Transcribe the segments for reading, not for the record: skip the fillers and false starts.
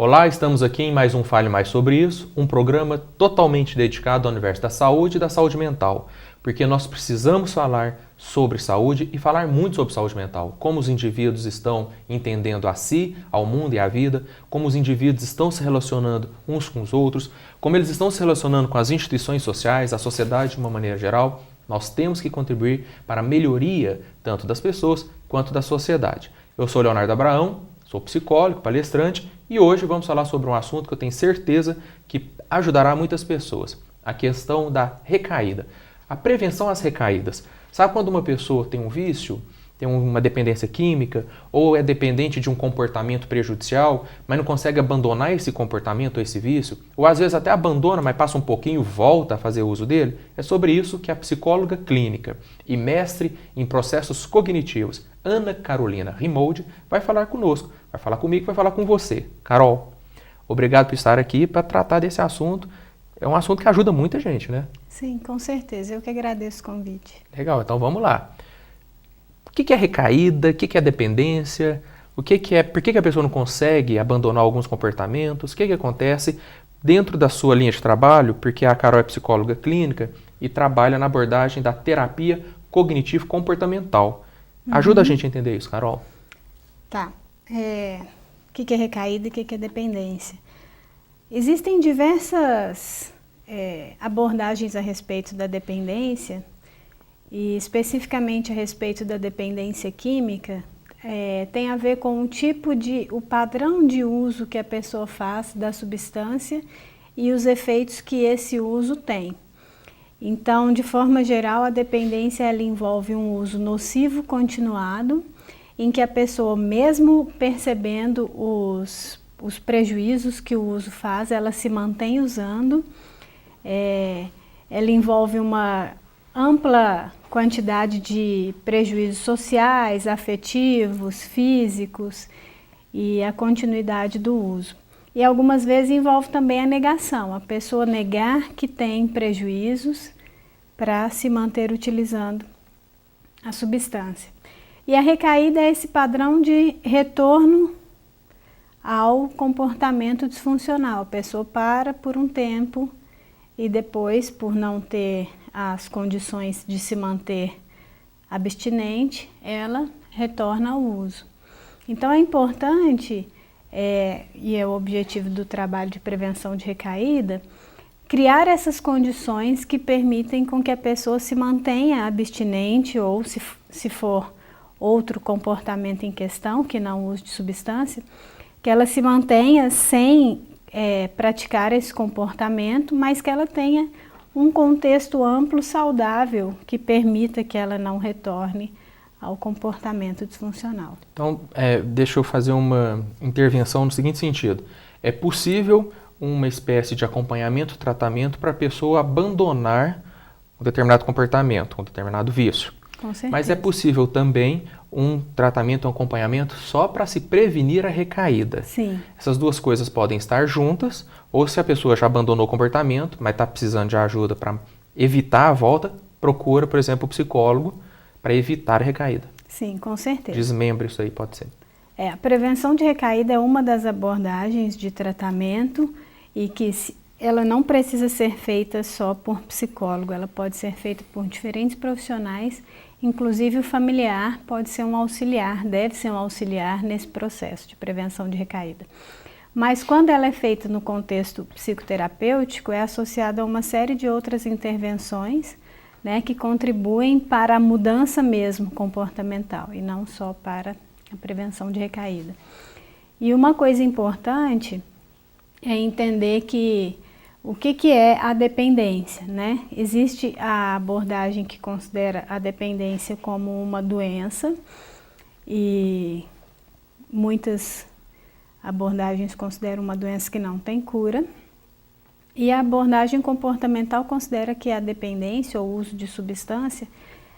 Olá, estamos aqui em mais um Fale Mais Sobre Isso, um programa totalmente dedicado ao universo da saúde e da saúde mental, porque nós precisamos falar sobre saúde e falar muito sobre saúde mental, como os indivíduos estão entendendo a si, ao mundo e à vida, como os indivíduos estão se relacionando uns com os outros, como eles estão se relacionando com as instituições sociais, a sociedade de uma maneira geral. Nós temos que contribuir para a melhoria tanto das pessoas quanto da sociedade. Eu sou Leonardo Abraão, sou psicólogo, palestrante e hoje vamos falar sobre um assunto que eu tenho certeza que ajudará muitas pessoas, a questão da recaída, a prevenção às recaídas. Sabe quando uma pessoa tem um vício, tem uma dependência química ou é dependente de um comportamento prejudicial, mas não consegue abandonar esse comportamento ou esse vício? Ou às vezes até abandona, mas passa um pouquinho e volta a fazer uso dele? É sobre isso que a psicóloga clínica e mestre em processos cognitivos, Ana Carolina Rimoldi, vai falar conosco, vai falar comigo, vai falar com você. Carol, obrigado por estar aqui para tratar desse assunto. É um assunto que ajuda muita gente, né? Sim, com certeza. Eu que agradeço o convite. Legal, então vamos lá. O que é recaída? O que é dependência? Por que a pessoa não consegue abandonar alguns comportamentos? O que acontece dentro da sua linha de trabalho? Porque a Carol é psicóloga clínica e trabalha na abordagem da terapia cognitivo-comportamental. Ajuda a gente a entender isso, Carol. Tá. O que é recaída e o que é dependência? Existem diversas abordagens a respeito da dependência. E especificamente a respeito da dependência química, tem a ver com o padrão de uso que a pessoa faz da substância e os efeitos que esse uso tem. Então, de forma geral, a dependência ela envolve um uso nocivo continuado, em que a pessoa, mesmo percebendo os prejuízos que o uso faz, ela se mantém usando. Ela envolve uma ampla quantidade de prejuízos sociais, afetivos, físicos e a continuidade do uso. E algumas vezes envolve também a negação, a pessoa negar que tem prejuízos para se manter utilizando a substância. E a recaída é esse padrão de retorno ao comportamento disfuncional. A pessoa para por um tempo e depois, por não ter as condições de se manter abstinente, ela retorna ao uso. Então é importante, e é o objetivo do trabalho de prevenção de recaída, criar essas condições que permitem com que a pessoa se mantenha abstinente ou, se for outro comportamento em questão, que não o uso de substância, que ela se mantenha sem praticar esse comportamento, mas que ela tenha um contexto amplo, saudável, que permita que ela não retorne ao comportamento disfuncional. Então, deixa eu fazer uma intervenção no seguinte sentido. É possível uma espécie de acompanhamento, tratamento para a pessoa abandonar um determinado comportamento, um determinado vício. Com certeza. Mas é possível também um tratamento, um acompanhamento só para se prevenir a recaída. Sim. Essas duas coisas podem estar juntas, ou se a pessoa já abandonou o comportamento, mas está precisando de ajuda para evitar a volta, procura, por exemplo, o psicólogo para evitar a recaída. Sim, com certeza. Desmembre isso aí, pode ser. A prevenção de recaída é uma das abordagens de tratamento e que ela não precisa ser feita só por psicólogo, ela pode ser feita por diferentes profissionais, inclusive o familiar pode ser um auxiliar, deve ser um auxiliar nesse processo de prevenção de recaída. Mas quando ela é feita no contexto psicoterapêutico, é associada a uma série de outras intervenções, né, que contribuem para a mudança mesmo comportamental e não só para a prevenção de recaída. E uma coisa importante é entender o que é a dependência, né? Existe a abordagem que considera a dependência como uma doença e muitas abordagens consideram uma doença que não tem cura. E a abordagem comportamental considera que a dependência ou o uso de substância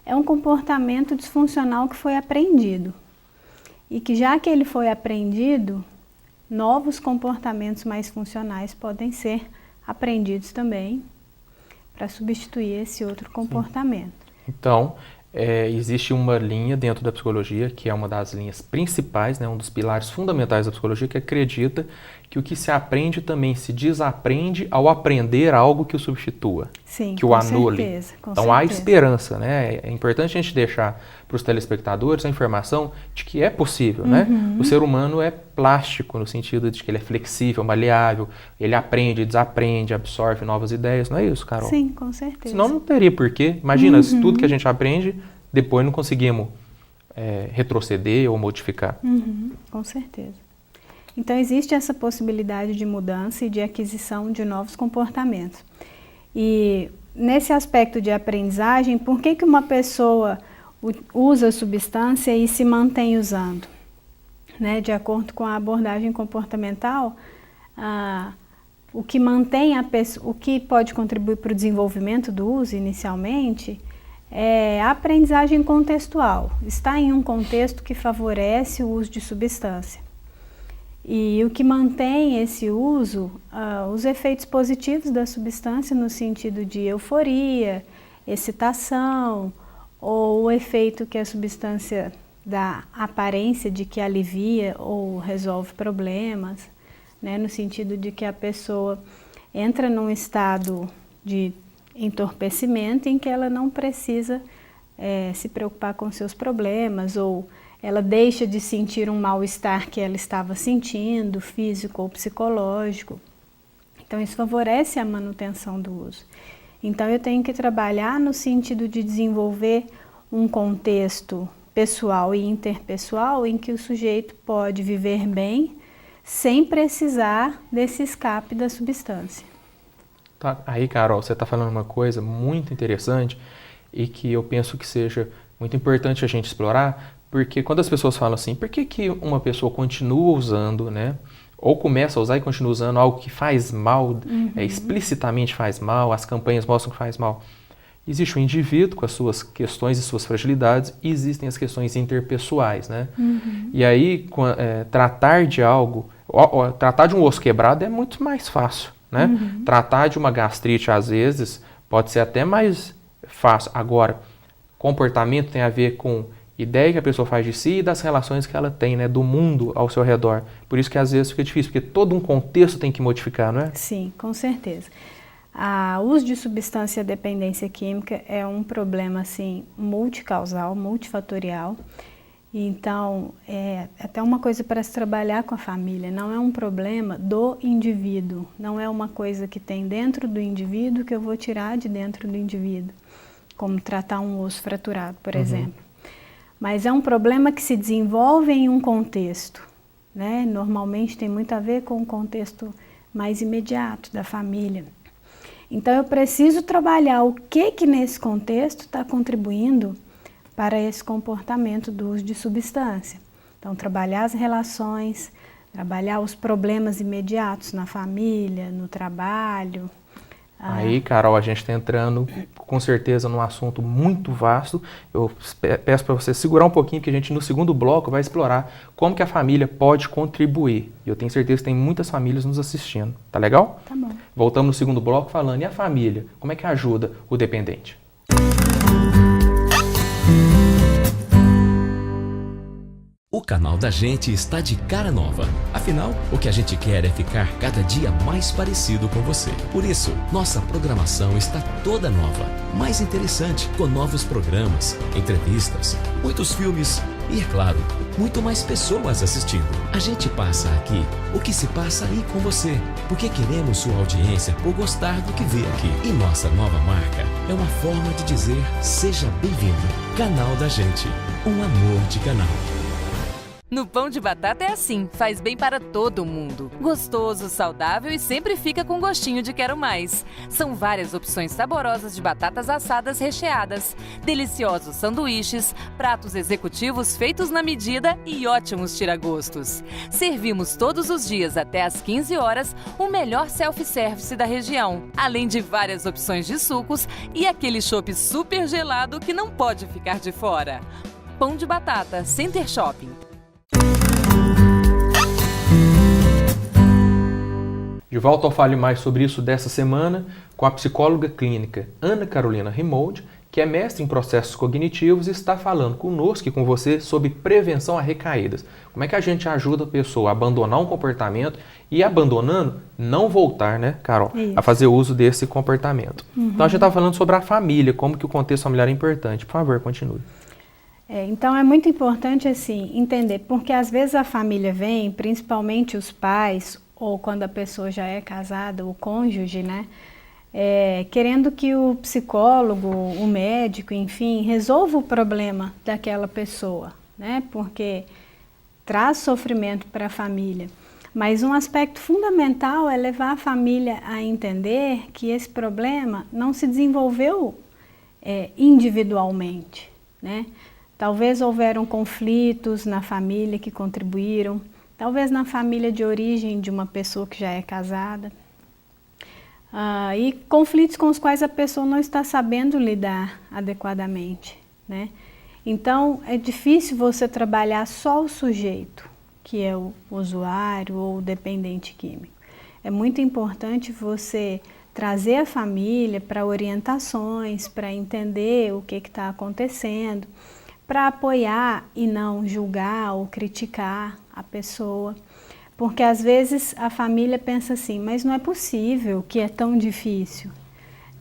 é um comportamento disfuncional que foi aprendido. E que já que ele foi aprendido, novos comportamentos mais funcionais podem ser aprendidos também para substituir esse outro comportamento. Então, existe uma linha dentro da psicologia, que é uma das linhas principais, né, um dos pilares fundamentais da psicologia, que acredita que o que se aprende também se desaprende ao aprender algo que o substitua, Sim, que o anule. Certeza, então há esperança, né? É importante a gente deixar para os telespectadores a informação de que é possível, né? O ser humano é plástico no sentido de que ele é flexível, maleável, ele aprende, desaprende, absorve novas ideias, não é isso, Carol? Sim, com certeza. Senão não teria porquê. Imagina, se tudo que a gente aprende, depois não conseguimos retroceder ou modificar. Com certeza. Então, existe essa possibilidade de mudança e de aquisição de novos comportamentos. E nesse aspecto de aprendizagem, por que uma pessoa usa a substância e se mantém usando? Né? De acordo com a abordagem comportamental, o que mantém a pessoa, o que pode contribuir para o desenvolvimento do uso inicialmente é a aprendizagem contextual. Está em um contexto que favorece o uso de substância. E o que mantém esse uso, os efeitos positivos da substância no sentido de euforia, excitação, ou o efeito que a substância dá aparência de que alivia ou resolve problemas, né, no sentido de que a pessoa entra num estado de entorpecimento em que ela não precisa se preocupar com seus problemas, ou ela deixa de sentir um mal-estar que ela estava sentindo, físico ou psicológico. Então, isso favorece a manutenção do uso. Então, eu tenho que trabalhar no sentido de desenvolver um contexto pessoal e interpessoal em que o sujeito pode viver bem sem precisar desse escape da substância. Tá. Aí, Carol, você está falando uma coisa muito interessante e que eu penso que seja muito importante a gente explorar, porque quando as pessoas falam assim, por que uma pessoa continua usando, né? Ou começa a usar e continua usando algo que faz mal, explicitamente faz mal, as campanhas mostram que faz mal. Existe o indivíduo com as suas questões e suas fragilidades, e existem as questões interpessoais, né? E aí, tratar de algo, tratar de um osso quebrado é muito mais fácil, né? Tratar de uma gastrite, às vezes, pode ser até mais fácil. Agora, comportamento tem a ver com ideia que a pessoa faz de si e das relações que ela tem, né, do mundo ao seu redor. Por isso que às vezes fica difícil, porque todo um contexto tem que modificar, não é? Sim, com certeza. O uso de substância dependência química é um problema assim, multicausal, multifatorial. Então, é até uma coisa para se trabalhar com a família. Não é um problema do indivíduo, não é uma coisa que tem dentro do indivíduo que eu vou tirar de dentro do indivíduo, como tratar um osso fraturado, por exemplo. Mas é um problema que se desenvolve em um contexto, né? Normalmente tem muito a ver com o contexto mais imediato da família. Então eu preciso trabalhar o que nesse contexto está contribuindo para esse comportamento do uso de substância. Então trabalhar as relações, trabalhar os problemas imediatos na família, no trabalho. Aí, Carol, a gente está entrando com certeza num assunto muito vasto. Eu peço para você segurar um pouquinho, porque a gente no segundo bloco vai explorar como que a família pode contribuir. E eu tenho certeza que tem muitas famílias nos assistindo. Tá legal? Tá bom. Voltamos no segundo bloco falando, e a família? Como é que ajuda o dependente? O canal da gente está de cara nova. Afinal, o que a gente quer é ficar cada dia mais parecido com você. Por isso, nossa programação está toda nova, mais interessante, com novos programas, entrevistas, muitos filmes e, é claro, muito mais pessoas assistindo. A gente passa aqui o que se passa aí com você, porque queremos sua audiência por gostar do que vê aqui. E nossa nova marca é uma forma de dizer seja bem-vindo. Canal da gente, um amor de canal. No pão de batata é assim, faz bem para todo mundo. Gostoso, saudável e sempre fica com gostinho de quero mais. São várias opções saborosas de batatas assadas recheadas, deliciosos sanduíches, pratos executivos feitos na medida e ótimos tiragostos. Servimos todos os dias até às 15 horas o melhor self-service da região, além de várias opções de sucos e aquele chopp super gelado que não pode ficar de fora. Pão de batata, Center Shopping. De volta ao Fale Mais sobre isso dessa semana com a psicóloga clínica Ana Carolina Rimoldi, que é mestre em processos cognitivos e está falando conosco e com você sobre prevenção a recaídas. Como é que a gente ajuda a pessoa a abandonar um comportamento e, abandonando, não voltar, né, Carol, a fazer uso desse comportamento. Então a gente está falando sobre a família, como que o contexto familiar é importante. Por favor, continue. Então é muito importante assim entender, porque às vezes a família vem, principalmente os pais, ou quando a pessoa já é casada, o cônjuge, né? Querendo que o psicólogo, o médico, enfim, resolva o problema daquela pessoa, né? Porque traz sofrimento para a família. Mas um aspecto fundamental é levar a família a entender que esse problema não se desenvolveu individualmente, né? Talvez houveram conflitos na família que contribuíram, talvez na família de origem de uma pessoa que já é casada, e conflitos com os quais a pessoa não está sabendo lidar adequadamente, né? Então, é difícil você trabalhar só o sujeito, que é o usuário ou o dependente químico. É muito importante você trazer a família para orientações, para entender o que está acontecendo, para apoiar e não julgar ou criticar a pessoa. Porque às vezes a família pensa assim, mas não é possível que é tão difícil,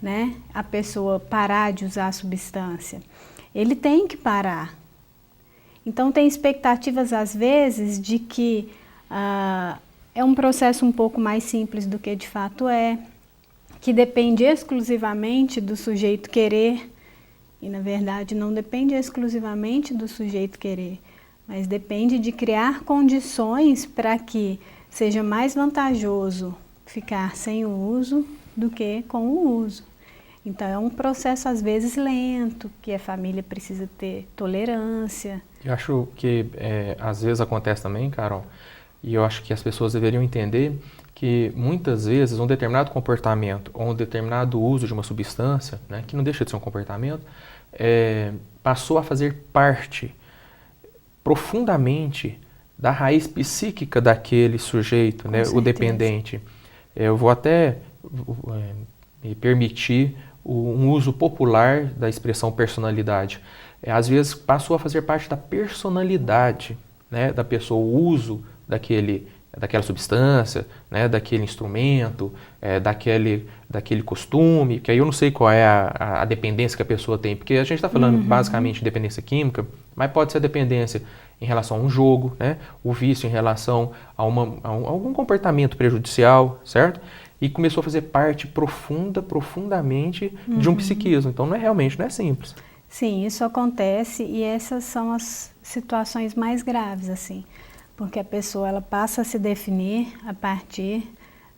né? A pessoa parar de usar a substância. Ele tem que parar. Então tem expectativas às vezes de que é um processo um pouco mais simples do que de fato é, que depende exclusivamente do sujeito querer, e na verdade não depende exclusivamente do sujeito querer, mas depende de criar condições para que seja mais vantajoso ficar sem o uso do que com o uso. Então é um processo às vezes lento, que a família precisa ter tolerância. Eu acho que às vezes acontece também, Carol, e eu acho que as pessoas deveriam entender que muitas vezes um determinado comportamento ou um determinado uso de uma substância, né, que não deixa de ser um comportamento, passou a fazer parte profundamente da raiz psíquica daquele sujeito, né, o dependente. Eu vou até me permitir um uso popular da expressão personalidade. Às vezes passou a fazer parte da personalidade, né, da pessoa, o uso daquela substância, né, daquele instrumento, daquele costume, que aí eu não sei qual é a dependência que a pessoa tem, porque a gente está falando basicamente de dependência química, mas pode ser a dependência em relação a um jogo, né, o vício em relação a algum comportamento prejudicial, certo? E começou a fazer parte profundamente de um psiquismo. Então realmente não é simples. Sim, isso acontece e essas são as situações mais graves, assim. Porque a pessoa ela passa a se definir a partir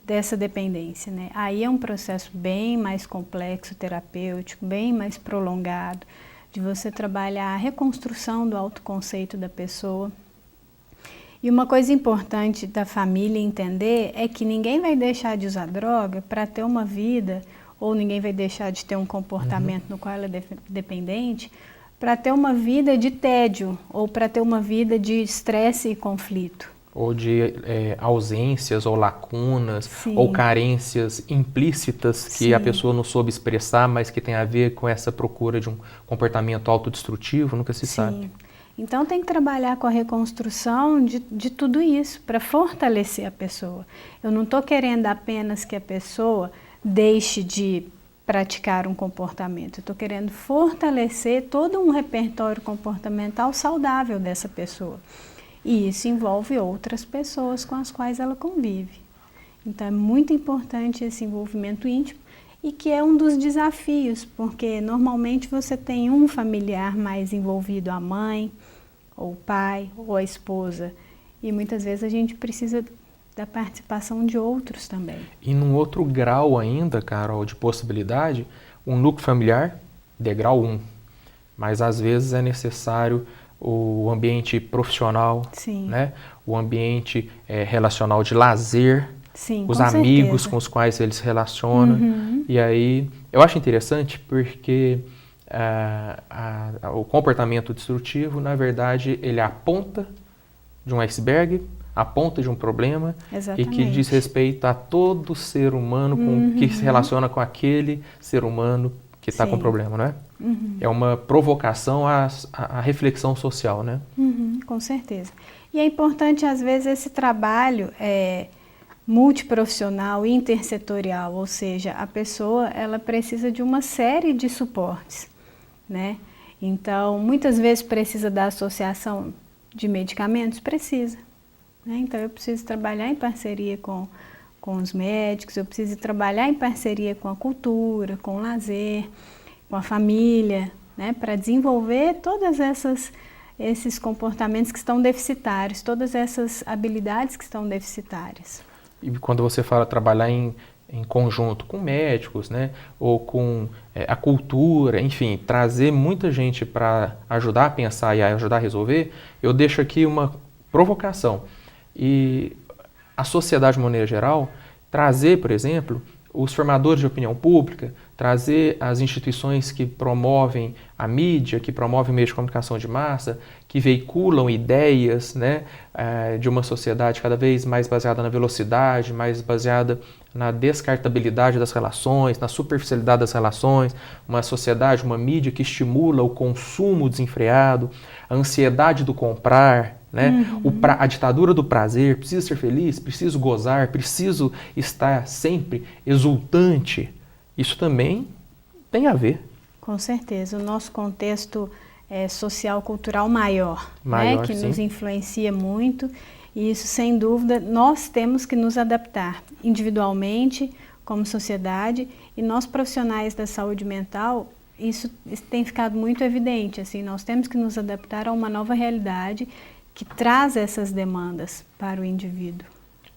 dessa dependência, né? Aí é um processo bem mais complexo, terapêutico, bem mais prolongado, de você trabalhar a reconstrução do autoconceito da pessoa. E uma coisa importante da família entender é que ninguém vai deixar de usar droga para ter uma vida, ou ninguém vai deixar de ter um comportamento no qual ela é dependente, para ter uma vida de tédio, ou para ter uma vida de estresse e conflito. Ou de ausências, ou lacunas, Sim. ou carências implícitas que Sim. a pessoa não soube expressar, mas que tem a ver com essa procura de um comportamento autodestrutivo, nunca se sabe. Então tem que trabalhar com a reconstrução de tudo isso, para fortalecer a pessoa. Eu não estou querendo apenas que a pessoa deixe de praticar um comportamento. Eu estou querendo fortalecer todo um repertório comportamental saudável dessa pessoa. E isso envolve outras pessoas com as quais ela convive. Então é muito importante esse envolvimento íntimo e que é um dos desafios, porque normalmente você tem um familiar mais envolvido, a mãe, ou o pai, ou a esposa. E muitas vezes a gente precisa da participação de outros também. E num outro grau ainda, Carol, de possibilidade, um núcleo familiar, degrau 1. Mas às vezes é necessário o ambiente profissional, Sim. né? O ambiente relacional de lazer, Sim, os com amigos certeza. com os quais eles se relacionam. E aí, eu acho interessante porque o comportamento destrutivo, na verdade, ele é a ponta de um iceberg, a ponta de um problema. Exatamente. E que diz respeito a todo ser humano que se relaciona com aquele ser humano que está com problema, não é? É uma provocação à reflexão social, né? Com certeza. E é importante, às vezes, esse trabalho multiprofissional, intersetorial, ou seja, a pessoa ela precisa de uma série de suportes, né? Então, muitas vezes precisa da associação de medicamentos? Precisa. Né? Então, eu preciso trabalhar em parceria com os médicos, eu preciso trabalhar em parceria com a cultura, com o lazer, com a família, né? Para desenvolver todas esses comportamentos que estão deficitários, todas essas habilidades que estão deficitárias. E quando você fala trabalhar em conjunto com médicos, né, ou com a cultura, enfim, trazer muita gente para ajudar a pensar e ajudar a resolver, eu deixo aqui uma provocação. E a sociedade, de maneira geral, trazer, por exemplo, os formadores de opinião pública, trazer as instituições que promovem a mídia, que promovem meios de comunicação de massa, que veiculam ideias, né, de uma sociedade cada vez mais baseada na velocidade, mais baseada na descartabilidade das relações, na superficialidade das relações, uma sociedade, uma mídia que estimula o consumo desenfreado, a ansiedade do comprar, né? A ditadura do prazer, preciso ser feliz, preciso gozar, preciso estar sempre exultante. Isso também tem a ver. Com certeza, o nosso contexto social, cultural maior, né? Que sim. nos influencia muito, e isso, sem dúvida, nós temos que nos adaptar individualmente, como sociedade, e nós profissionais da saúde mental, isso tem ficado muito evidente, assim, nós temos que nos adaptar a uma nova realidade que traz essas demandas para o indivíduo.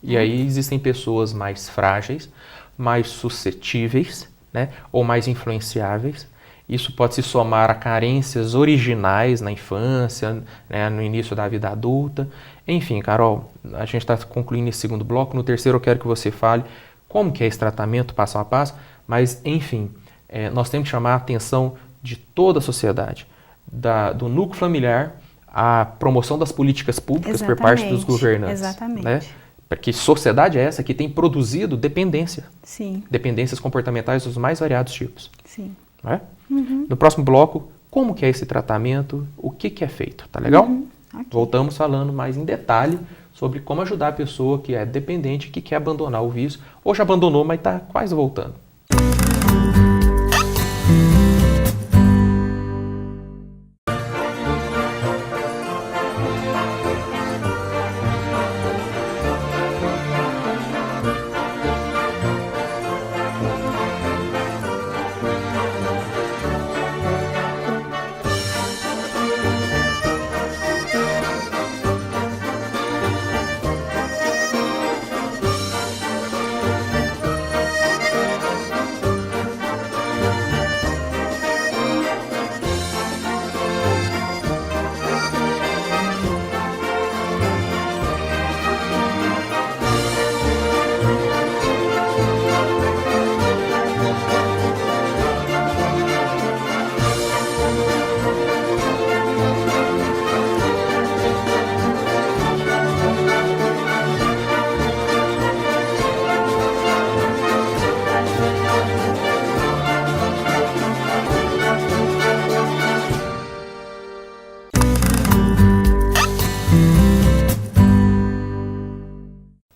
E aí existem pessoas mais frágeis, mais suscetíveis, né, ou mais influenciáveis. Isso pode se somar a carências originais na infância, né, no início da vida adulta. Enfim, Carol, a gente está concluindo esse segundo bloco. No terceiro eu quero que você fale como que é esse tratamento passo a passo, mas enfim, nós temos que chamar a atenção de toda a sociedade, do núcleo familiar, a promoção das políticas públicas por parte dos governantes. Exatamente. Né? Porque sociedade é essa que tem produzido dependência. Sim. Dependências comportamentais dos mais variados tipos. Sim. Não é? No próximo bloco, como que é esse tratamento, o que é feito, tá legal? Okay. Voltamos falando mais em detalhe sobre como ajudar a pessoa que é dependente, que quer abandonar o vício, ou já abandonou, mas está quase voltando.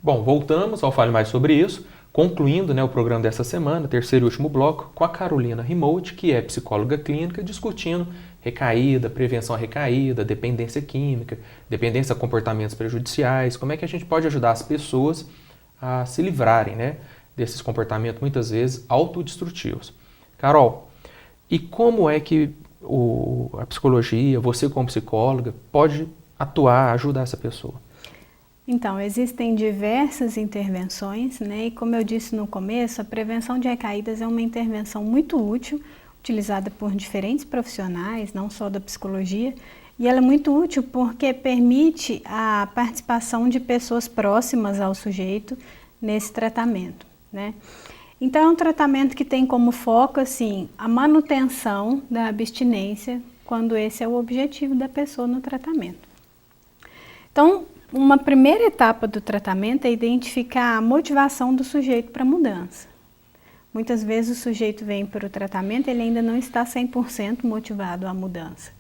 Bom, voltamos ao Fale Mais Sobre Isso, concluindo, né, o programa dessa semana, terceiro e último bloco, com a Carolina Remote, que é psicóloga clínica, discutindo recaída, prevenção à recaída, dependência química, dependência a comportamentos prejudiciais, como é que a gente pode ajudar as pessoas a se livrarem, né, desses comportamentos muitas vezes autodestrutivos. Carol, e como é que a psicologia, você como psicóloga, pode atuar, ajudar essa pessoa? Então, existem diversas intervenções, né? E como eu disse no começo, a prevenção de recaídas é uma intervenção muito útil, utilizada por diferentes profissionais, não só da psicologia, e ela é muito útil porque permite a participação de pessoas próximas ao sujeito nesse tratamento, né? Então, é um tratamento que tem como foco, assim, a manutenção da abstinência, quando esse é o objetivo da pessoa no tratamento. Então, uma primeira etapa do tratamento é identificar a motivação do sujeito para a mudança. Muitas vezes o sujeito vem para o tratamento, ele ainda não está 100% motivado à mudança.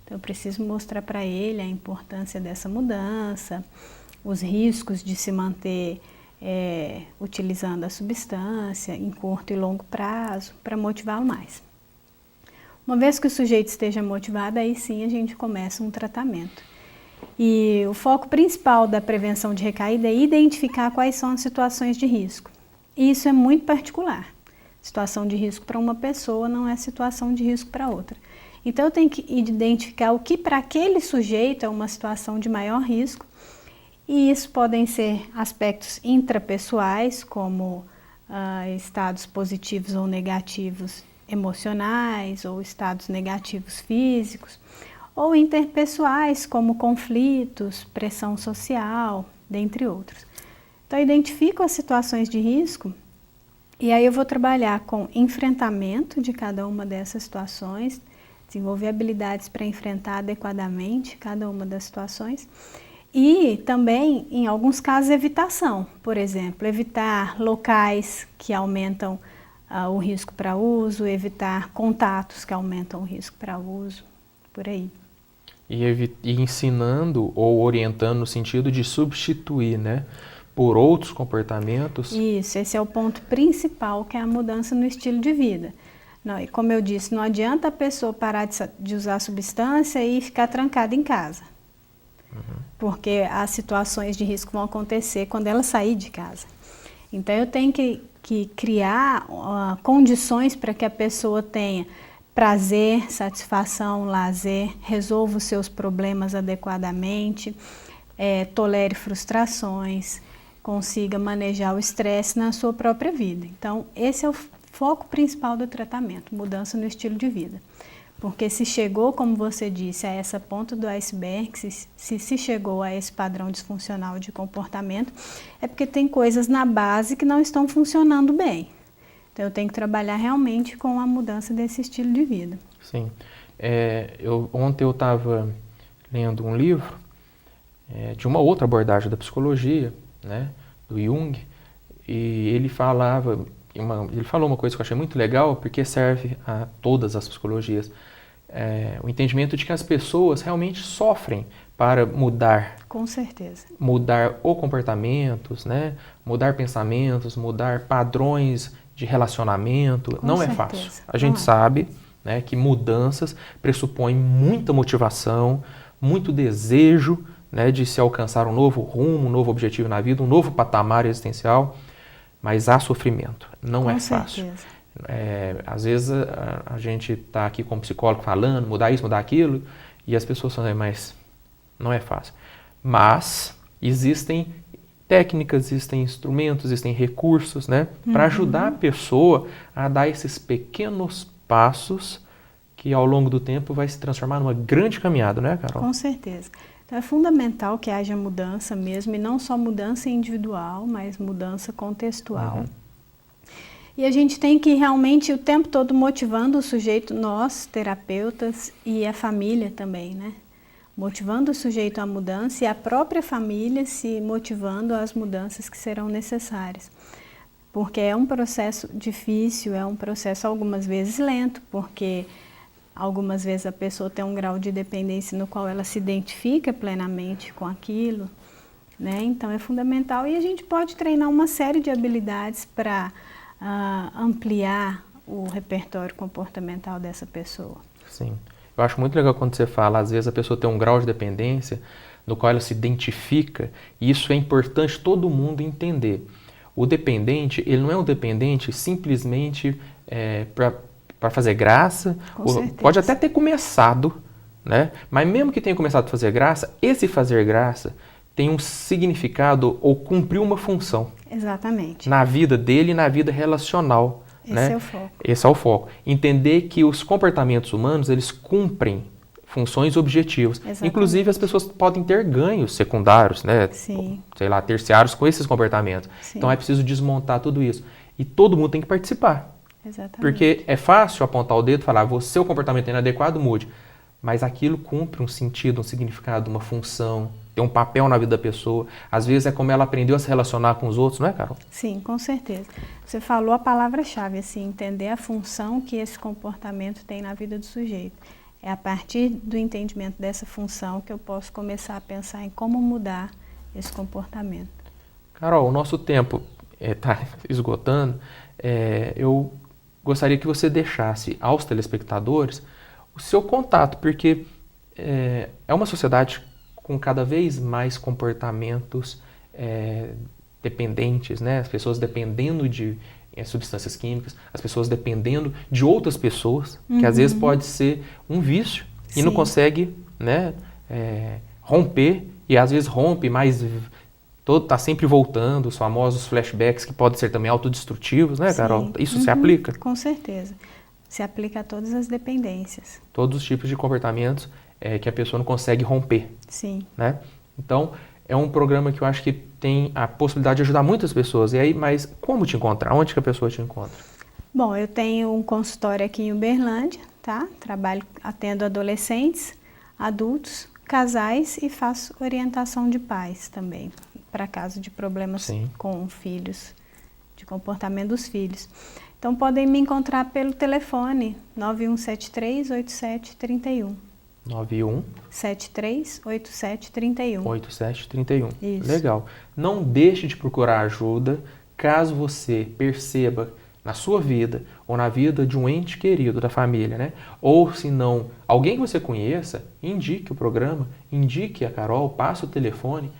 Então eu preciso mostrar para ele a importância dessa mudança, os riscos de se manter utilizando a substância em curto e longo prazo, para motivá-lo mais. Uma vez que o sujeito esteja motivado, aí sim a gente começa um tratamento. E o foco principal da prevenção de recaída é identificar quais são as situações de risco. E isso é muito particular. Situação de risco para uma pessoa não é situação de risco para outra. Então eu tenho que identificar o que para aquele sujeito é uma situação de maior risco. E isso podem ser aspectos intrapessoais, como estados positivos ou negativos emocionais, ou estados negativos físicos, ou interpessoais, como conflitos, pressão social, dentre outros. Então, eu identifico as situações de risco e aí eu vou trabalhar com enfrentamento de cada uma dessas situações, desenvolver habilidades para enfrentar adequadamente cada uma das situações e também, em alguns casos, evitação. Por exemplo, evitar locais que aumentam o risco para uso, evitar contatos que aumentam o risco para uso, por aí. E ensinando ou orientando no sentido de substituir, né, por outros comportamentos. Isso, esse é o ponto principal, que é a mudança no estilo de vida. Não, e como eu disse, não adianta a pessoa parar de usar a substância e ficar trancada em casa. Porque as situações de risco vão acontecer quando ela sair de casa. Então eu tenho que criar condições para que a pessoa tenha prazer, satisfação, lazer, resolva os seus problemas adequadamente, tolere frustrações, consiga manejar o estresse na sua própria vida. Então, esse é o foco principal do tratamento, mudança no estilo de vida. Porque se chegou, como você disse, a essa ponta do iceberg, se chegou a esse padrão disfuncional de comportamento, é porque tem coisas na base que não estão funcionando bem. Então, eu tenho que trabalhar realmente com a mudança desse estilo de vida. Sim. Ontem eu estava lendo um livro de uma outra abordagem da psicologia, né, do Jung, e ele falou uma coisa que eu achei muito legal, porque serve a todas as psicologias. O entendimento de que as pessoas realmente sofrem para mudar. Com certeza. Mudar ou comportamentos, né, mudar pensamentos, mudar padrões de relacionamento. Com não certeza. É fácil. A gente sabe, né, que mudanças pressupõem muita motivação, muito desejo, né, de se alcançar um novo rumo, um novo objetivo na vida, um novo patamar existencial, mas há sofrimento. Não é fácil. Às vezes a gente está aqui como psicólogo falando, mudar isso, mudar aquilo, e as pessoas falam, mas não é fácil. Mas existem técnicas, existem instrumentos, existem recursos, né, para ajudar a pessoa a dar esses pequenos passos que ao longo do tempo vai se transformar numa grande caminhada, né, Carol? Com certeza. Então é fundamental que haja mudança mesmo, e não só mudança individual, mas mudança contextual. E a gente tem que realmente o tempo todo motivando o sujeito, nós, terapeutas, e a família também, né? Motivando o sujeito à mudança e a própria família se motivando às mudanças que serão necessárias. Porque é um processo difícil, é um processo algumas vezes lento, porque algumas vezes a pessoa tem um grau de dependência no qual ela se identifica plenamente com aquilo, né? Então é fundamental, e a gente pode treinar uma série de habilidades para ampliar o repertório comportamental dessa pessoa. Sim. Eu acho muito legal quando você fala, às vezes a pessoa tem um grau de dependência no qual ela se identifica, e isso é importante todo mundo entender. O dependente, ele não é um dependente simplesmente para fazer graça, pode até ter começado, né? Mas mesmo que tenha começado a fazer graça, esse fazer graça tem um significado ou cumpriu uma função. Exatamente. Na vida dele e na vida relacional. Esse é o foco. Esse é o foco. Entender que os comportamentos humanos, eles cumprem funções e objetivos. Exatamente. Inclusive, as pessoas podem ter ganhos secundários, né? Sim. Sei lá, terciários com esses comportamentos. Sim. Então, é preciso desmontar tudo isso. E todo mundo tem que participar. Exatamente. Porque é fácil apontar o dedo e falar, seu comportamento é inadequado, mude. Mas aquilo cumpre um sentido, um significado, uma função, ter um papel na vida da pessoa. Às vezes é como ela aprendeu a se relacionar com os outros, não é, Carol? Sim, com certeza. Você falou a palavra-chave, assim, entender a função que esse comportamento tem na vida do sujeito. É a partir do entendimento dessa função que eu posso começar a pensar em como mudar esse comportamento. Carol, o nosso tempo está esgotando. Eu gostaria que você deixasse aos telespectadores o seu contato, porque é uma sociedade com cada vez mais comportamentos dependentes, né? As pessoas dependendo de substâncias químicas, as pessoas dependendo de outras pessoas, que às vezes pode ser um vício e não consegue, né, romper, e às vezes rompe, mas está sempre voltando, os famosos flashbacks que podem ser também autodestrutivos, né, Carol? Isso se aplica? Com certeza. Se aplica a todas as dependências. Todos os tipos de comportamentos que a pessoa não consegue romper. Sim. Né? Então, é um programa que eu acho que tem a possibilidade de ajudar muitas pessoas. E aí, mas como te encontrar? Onde que a pessoa te encontra? Bom, eu tenho um consultório aqui em Uberlândia, tá? Atendo adolescentes, adultos, casais e faço orientação de pais também, para caso de problemas com filhos, de comportamento dos filhos. Então, podem me encontrar pelo telefone 9173-8731. 91-73-8731. 8731. Isso. Legal. Não deixe de procurar ajuda caso você perceba na sua vida ou na vida de um ente querido da família, né? Ou se não, alguém que você conheça, indique o programa, indique a Carol, passe o telefone.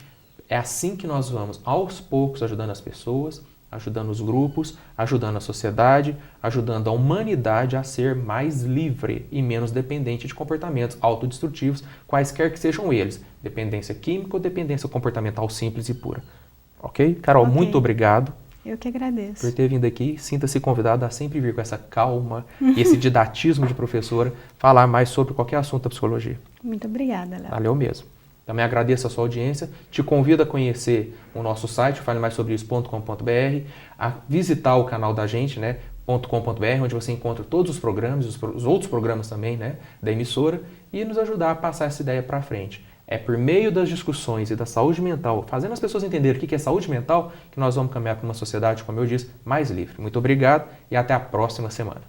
É assim que nós vamos, aos poucos, ajudando as pessoas, ajudando os grupos, ajudando a sociedade, ajudando a humanidade a ser mais livre e menos dependente de comportamentos autodestrutivos, quaisquer que sejam eles, dependência química ou dependência comportamental simples e pura. Ok? Carol, muito obrigado. Eu que agradeço. Por ter vindo aqui. Sinta-se convidado a sempre vir com essa calma e esse didatismo de professora, falar mais sobre qualquer assunto da psicologia. Muito obrigada, Léo. Valeu mesmo. Também agradeço a sua audiência, te convido a conhecer o nosso site, falemaisobreisso.com.br, a visitar o canal da gente, né, .com.br, onde você encontra todos os programas, os outros programas também, né, da emissora, e nos ajudar a passar essa ideia para frente. É por meio das discussões e da saúde mental, fazendo as pessoas entenderem o que é saúde mental, que nós vamos caminhar para uma sociedade, como eu disse, mais livre. Muito obrigado e até a próxima semana.